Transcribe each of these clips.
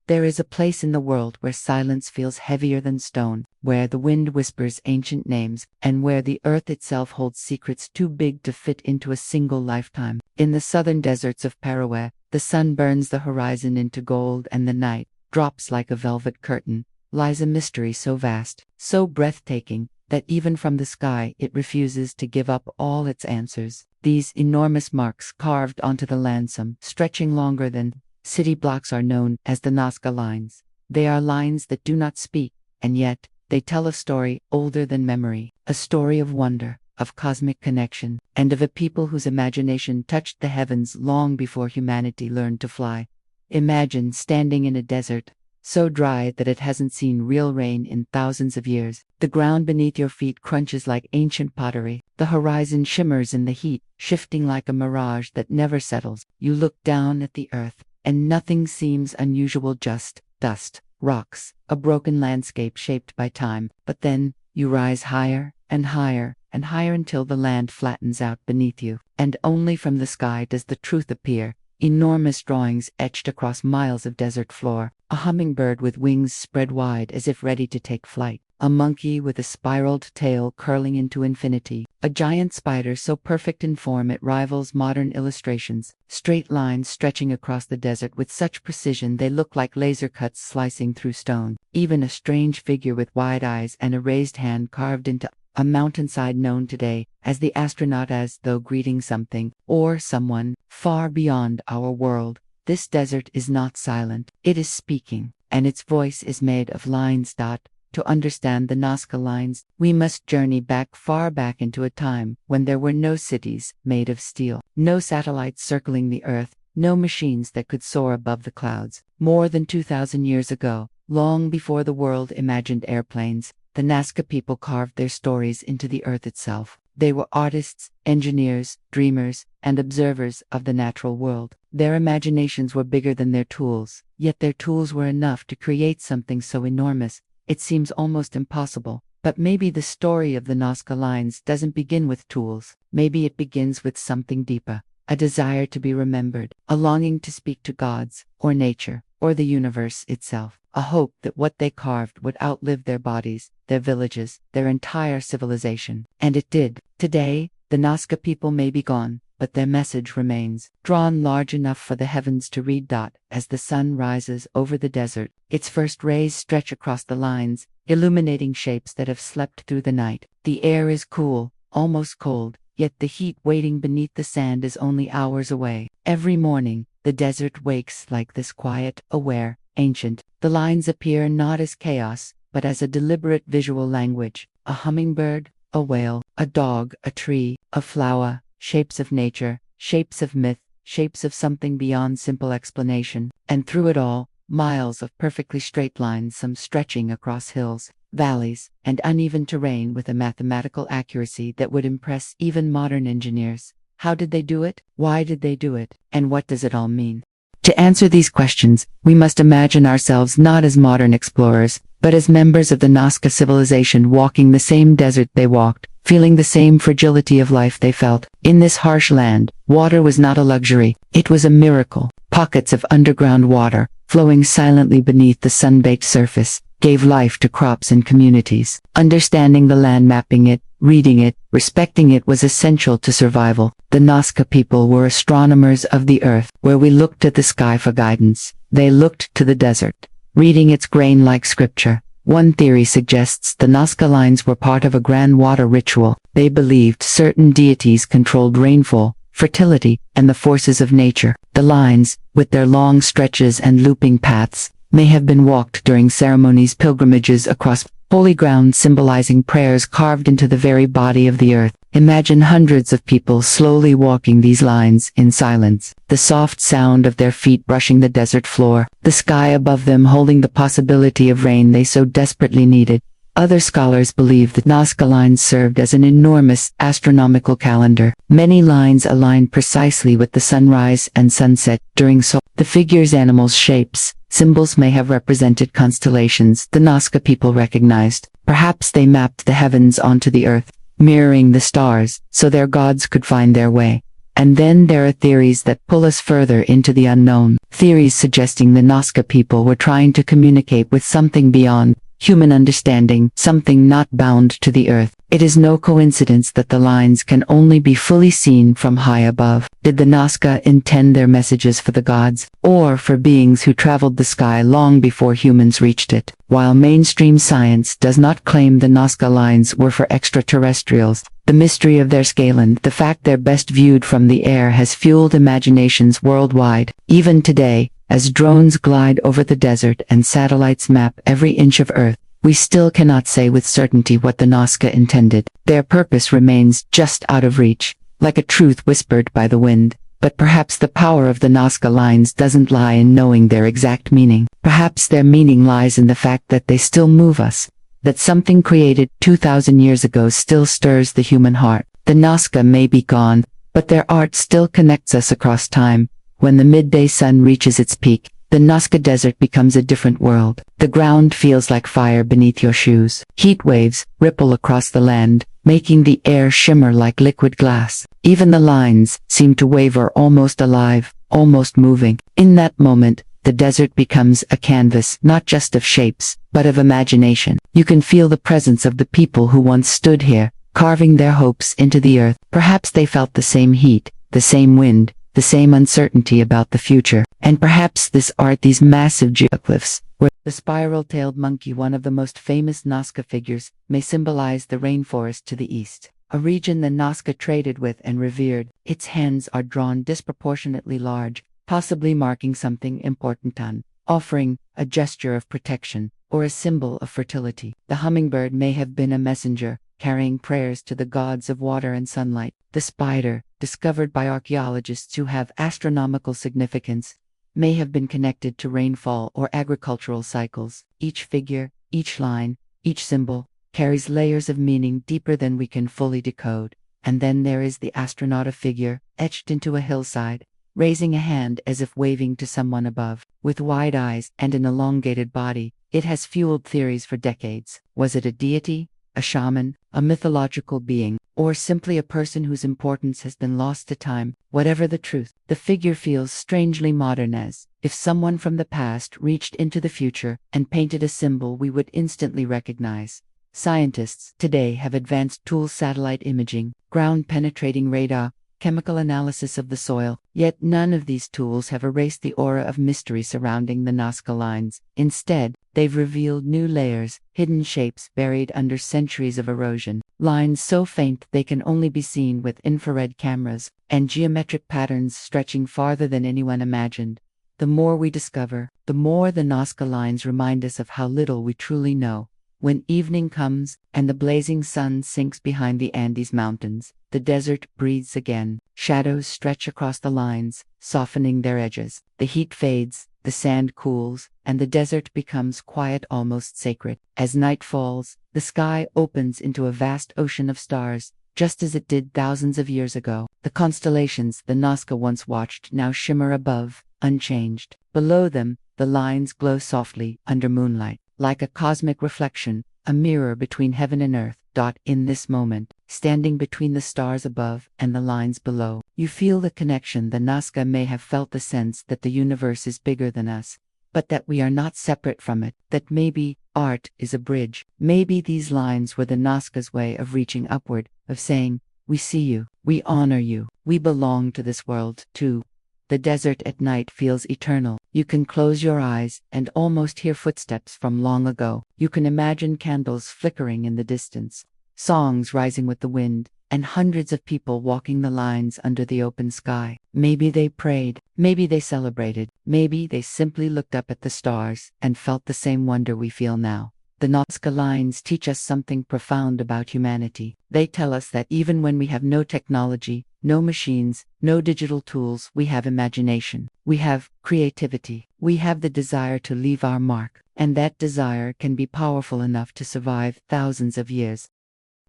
There is a place in the world where silence feels heavier than stone, where the wind whispers ancient names, and where the earth itself holds secrets too big to fit into a single lifetime. In the southern deserts of Peru'S, the sun burns the horizon into gold, and the night drops like a velvet curtain. Lies a mystery so vast, so breathtaking, that even from the sky it refuses to give up all its answers. These enormous marks carved onto the landscape, stretching longer than city blocks, are known as the Nazca Lines. They are lines that do not speak, and yet they tell a story older than memory, a story of wonder, of cosmic connection, and of a people whose imagination touched the heavens long before humanity learned to fly. Imagine standing in a desert, so dry that it hasn't seen real rain in thousands of years. The ground beneath your feet crunches like ancient pottery. The horizon shimmers in the heat, shifting like a mirage that never settles. You look down at the earth, and nothing seems unusual, just dust, rocks, a broken landscape shaped by time. But then, you rise higher, and higher, and higher until the land flattens out beneath you. And only from the sky does the truth appear. Enormous drawings etched across miles of desert floor. A hummingbird with wings spread wide as if ready to take flight. A monkey with a spiraled tail curling into infinity. A giant spider so perfect in form it rivals modern illustrations. Straight lines stretching across the desert with such precision they look like laser cuts slicing through stone. Even a strange figure with wide eyes and a raised hand carved into a mountainside known today as the astronaut, as though greeting something or someone far beyond our world. This desert is not silent, it is speaking, and its voice is made of lines. To understand the Nazca Lines, we must journey far back into a time when there were no cities made of steel, no satellites circling the earth, no machines that could soar above the clouds. More than 2,000 years ago, long before the world imagined airplanes, the Nazca people carved their stories into the earth itself. They were artists, engineers, dreamers, and observers of the natural world. Their imaginations were bigger than their tools, yet their tools were enough to create something so enormous, it seems almost impossible. But maybe the story of the Nazca Lines doesn't begin with tools. Maybe it begins with something deeper, a desire to be remembered, a longing to speak to gods, or nature, or the universe itself, a hope that what they carved would outlive their bodies, their villages, their entire civilization. And it did. Today, the Nazca people may be gone, but their message remains, drawn large enough for the heavens to read. As the sun rises over the desert, its first rays stretch across the lines, illuminating shapes that have slept through the night. The air is cool, almost cold, yet the heat waiting beneath the sand is only hours away. Every morning, the desert wakes like this, quiet, aware, ancient. The lines appear not as chaos, but as a deliberate visual language. A hummingbird, a whale, a dog, a tree, a flower, shapes of nature, shapes of myth, shapes of something beyond simple explanation. And through it all, miles of perfectly straight lines, some stretching across hills, valleys, and uneven terrain with a mathematical accuracy that would impress even modern engineers. How did they do it? Why did they do it? And what does it all mean? To answer these questions, we must imagine ourselves not as modern explorers, but as members of the Nazca civilization walking the same desert they walked, feeling the same fragility of life they felt. In this harsh land, water was not a luxury, it was a miracle. Pockets of underground water, flowing silently beneath the sun-baked surface, gave life to crops and communities. Understanding the land, mapping it, reading it, respecting it was essential to survival. The Nazca people were astronomers of the earth. Where we looked at the sky for guidance, they looked to the desert, reading its grain like scripture. One theory suggests the Nazca Lines were part of a grand water ritual. They believed certain deities controlled rainfall, fertility, and the forces of nature. The lines, with their long stretches and looping paths, may have been walked during ceremonies, pilgrimages across holy ground, symbolizing prayers carved into the very body of the earth. Imagine hundreds of people slowly walking these lines in silence, the soft sound of their feet brushing the desert floor, the sky above them holding the possibility of rain they so desperately needed. Other scholars believe that Nazca Lines served as an enormous astronomical calendar. Many lines aligned precisely with the sunrise and sunset during the figures, animals, shapes, symbols may have represented constellations the Nazca people recognized. Perhaps they mapped the heavens onto the earth, mirroring the stars, so their gods could find their way. And then there are theories that pull us further into the unknown. Theories suggesting the Nazca people were trying to communicate with something beyond human understanding, something not bound to the earth. It is no coincidence that the lines can only be fully seen from high above. Did the Nazca intend their messages for the gods, or for beings who traveled the sky long before humans reached it? While mainstream science does not claim the Nazca lines were for extraterrestrials, the mystery of their scale and the fact they're best viewed from the air has fueled imaginations worldwide. Even today, as drones glide over the desert and satellites map every inch of Earth, we still cannot say with certainty what the Nazca intended. Their purpose remains just out of reach, like a truth whispered by the wind. But perhaps the power of the Nazca lines doesn't lie in knowing their exact meaning. Perhaps their meaning lies in the fact that they still move us, that something created 2,000 years ago still stirs the human heart. The Nazca may be gone, but their art still connects us across time. When the midday sun reaches its peak, the Nazca Desert becomes a different world. The ground feels like fire beneath your shoes. Heat waves ripple across the land, making the air shimmer like liquid glass. Even the lines seem to waver, almost alive, almost moving. In that moment, the desert becomes a canvas, not just of shapes, but of imagination. You can feel the presence of the people who once stood here, carving their hopes into the earth. Perhaps they felt the same heat, the same wind, the same uncertainty about the future. And perhaps this art, these massive geoglyphs, where the spiral-tailed monkey, one of the most famous Nazca figures, may symbolize the rainforest to the east, a region the Nazca traded with and revered. Its hands are drawn disproportionately large, possibly marking something important, offering a gesture of protection or a symbol of fertility. The hummingbird may have been a messenger, carrying prayers to the gods of water and sunlight. The spider, discovered by archaeologists who have astronomical significance, may have been connected to rainfall or agricultural cycles. Each figure, each line, each symbol, carries layers of meaning deeper than we can fully decode. And then there is the astronaut, a figure etched into a hillside, raising a hand as if waving to someone above. With wide eyes and an elongated body, it has fueled theories for decades. Was it a deity, a shaman, a mythological being, or simply a person whose importance has been lost to time? Whatever the truth, the figure feels strangely modern, as if someone from the past reached into the future and painted a symbol we would instantly recognize. Scientists today have advanced tools: satellite imaging, ground-penetrating radar, chemical analysis of the soil, yet none of these tools have erased the aura of mystery surrounding the Nazca lines. Instead, they've revealed new layers, hidden shapes buried under centuries of erosion, lines so faint they can only be seen with infrared cameras, and geometric patterns stretching farther than anyone imagined. The more we discover, the more the Nazca lines remind us of how little we truly know. When evening comes, and the blazing sun sinks behind the Andes Mountains, the desert breathes again. Shadows stretch across the lines, softening their edges. The heat fades, the sand cools, and the desert becomes quiet, almost sacred. As night falls, the sky opens into a vast ocean of stars, just as it did thousands of years ago. The constellations the Nazca once watched now shimmer above, unchanged. Below them, the lines glow softly under moonlight, like a cosmic reflection, a mirror between heaven and earth. In this moment, standing between the stars above and the lines below, you feel the connection. The Nazca may have felt the sense that the universe is bigger than us, but that we are not separate from it, that maybe art is a bridge. Maybe these lines were the Nazca's way of reaching upward, of saying, "We see you, we honor you, we belong to this world too." The desert at night feels eternal. You can close your eyes and almost hear footsteps from long ago. You can imagine candles flickering in the distance, songs rising with the wind, and hundreds of people walking the lines under the open sky. Maybe they prayed, maybe they celebrated, maybe they simply looked up at the stars and felt the same wonder we feel now. The Nazca lines teach us something profound about humanity. They tell us that even when we have no technology, no machines, no digital tools, we have imagination. We have creativity. We have the desire to leave our mark. And that desire can be powerful enough to survive thousands of years.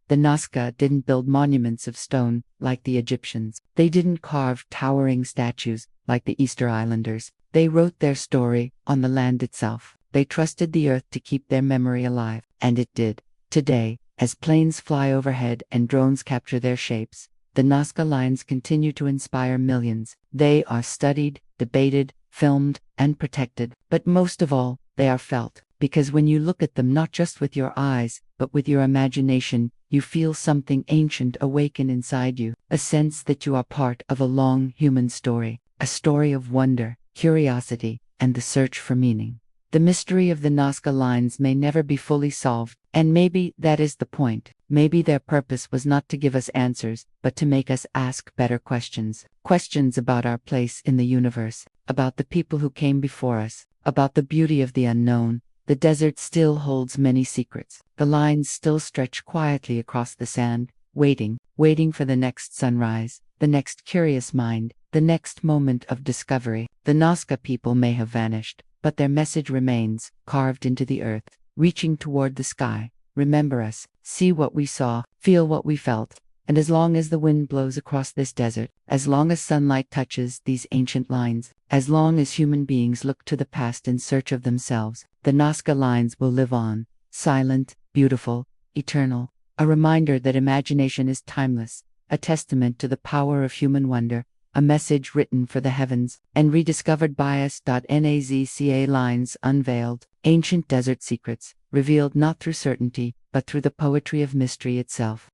The Nazca didn't build monuments of stone like the Egyptians. They didn't carve towering statues like the Easter Islanders. They wrote their story on the land itself. They trusted the earth to keep their memory alive, and it did. Today, as planes fly overhead and drones capture their shapes, the Nazca Lines continue to inspire millions. They are studied, debated, filmed, and protected. But most of all, they are felt. Because when you look at them not just with your eyes, but with your imagination, you feel something ancient awaken inside you, a sense that you are part of a long human story, a story of wonder, curiosity, and the search for meaning. The mystery of the Nazca Lines may never be fully solved, and maybe that is the point. Maybe their purpose was not to give us answers, but to make us ask better questions. Questions about our place in the universe, about the people who came before us, about the beauty of the unknown. The desert still holds many secrets. The lines still stretch quietly across the sand, waiting for the next sunrise, the next curious mind, the next moment of discovery. The Nazca people may have vanished, but their message remains, carved into the earth, reaching toward the sky. Remember us, see what we saw, feel what we felt. And as long as the wind blows across this desert, as long as sunlight touches these ancient lines, as long as human beings look to the past in search of themselves, the Nazca Lines will live on, silent, beautiful, eternal, a reminder that imagination is timeless, a testament to the power of human wonder, a message written for the heavens, and rediscovered by us. Nazca Lines Unveiled, ancient desert secrets, revealed not through certainty, but through the poetry of mystery itself.